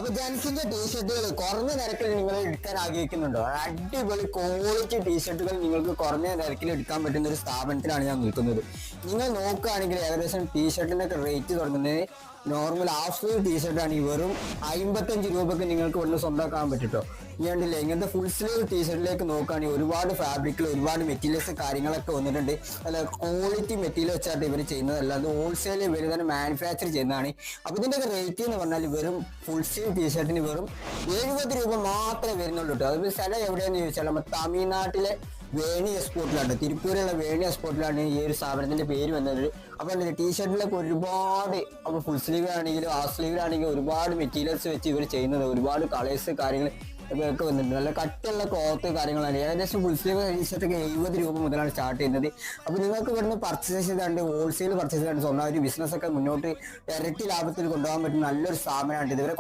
അപ്പൊ ജെൻസിന്റെ ടീഷർട്ടുകൾ കുറഞ്ഞ നിരക്കിൽ നിങ്ങൾ എടുക്കാൻ ആഗ്രഹിക്കുന്നുണ്ടോ? അടിപൊളി ക്വാളിറ്റി ടീഷർട്ടുകൾ നിങ്ങൾക്ക് കുറഞ്ഞ നിരക്കിൽ എടുക്കാൻ പറ്റുന്ന ഒരു സ്ഥാപനത്തിലാണ് ഞാൻ നിൽക്കുന്നത്. നിങ്ങൾ നോക്കുകയാണെങ്കിൽ ഏകദേശം ടീഷർട്ടിന്റെ ഒക്കെ റേറ്റ് തുടങ്ങുന്നത് നോർമൽ ഹാഫ് സ്ലീവ് ടീഷർട്ട് ആണെങ്കിൽ വെറും 55 രൂപക്ക് നിങ്ങൾക്ക് ഇവിടുന്ന് സ്വന്തമാക്കാൻ പറ്റുട്ടോ. ഇനിയുണ്ടല്ലേ ഇങ്ങനത്തെ ഫുൾ സ്ലീവ് ടീഷർട്ടിലേക്ക് നോക്കുകയാണെങ്കിൽ ഒരുപാട് ഫാബ്രിക്കിൽ ഒരുപാട് മെറ്റീരിയൽസ് കാര്യങ്ങളൊക്കെ വന്നിട്ടുണ്ട്. അല്ല ക്വാളിറ്റി മെറ്റീരിയൽ വെച്ചായിട്ട് ഇവർ ചെയ്യുന്നതല്ല, അത് ഹോൾസെയിൽ ഇവർ തന്നെ മാനുഫാക്ചർ ചെയ്യുന്നതാണ്. അപ്പൊ ഇതിന്റെ റേറ്റ് എന്ന് പറഞ്ഞാൽ വെറും ഫുൾ സ്ലീവ് ടീഷർട്ടിന് വെറും 70 രൂപ മാത്രമേ വരുന്നുള്ളൂ കേട്ടോ. അത് സ്ഥലം എവിടെയാന്ന് ചോദിച്ചാൽ നമ്മൾ തമിഴ്നാട്ടിലെ വേണി എക്സ്പോർട്ടിലാണ്, തിരുപ്പൂരുള്ള വേണി എക്സ്പോർട്ടിലാണ് ഈ ഒരു സ്ഥാപനത്തിന്റെ പേര് വന്നത്. അപ്പൊ ടീഷർട്ടിലൊക്കെ ഒരുപാട് അപ്പൊ ഫുൾ സ്ലീവ് ആണെങ്കിലും ഹാഫ് സ്ലീവിലാണെങ്കിലും ഒരുപാട് മെറ്റീരിയൽസ് വെച്ച് ഇവർ ചെയ്യുന്നത്, ഒരുപാട് കളേഴ്സ് കാര്യങ്ങൾ ഒക്കെ വന്നിട്ടുണ്ട്. നല്ല കട്ടുള്ള ക്ലോത്ത് കാര്യങ്ങളാണ്. ഏകദേശം ഫുൾ സ്ലീവ് ടീഷർട്ടൊക്കെ 70 രൂപ മുതലാണ് സ്റ്റാർട്ട് ചെയ്യുന്നത്. അപ്പൊ നിങ്ങൾക്ക് ഇവിടുന്ന് പർച്ചേസ് ചെയ്താണ്ട് ഹോൾസെയിൽ പർച്ചേസ് ചെയ്താണ്ട് സ്വന്തം ഒരു ബിസിനസ് ഒക്കെ മുന്നോട്ട് ഇരട്ടി ലാഭത്തിൽ കൊണ്ടുപോകാൻ പറ്റുന്ന നല്ലൊരു സ്ഥാപനമാണ് ഇത്. ഇവരെ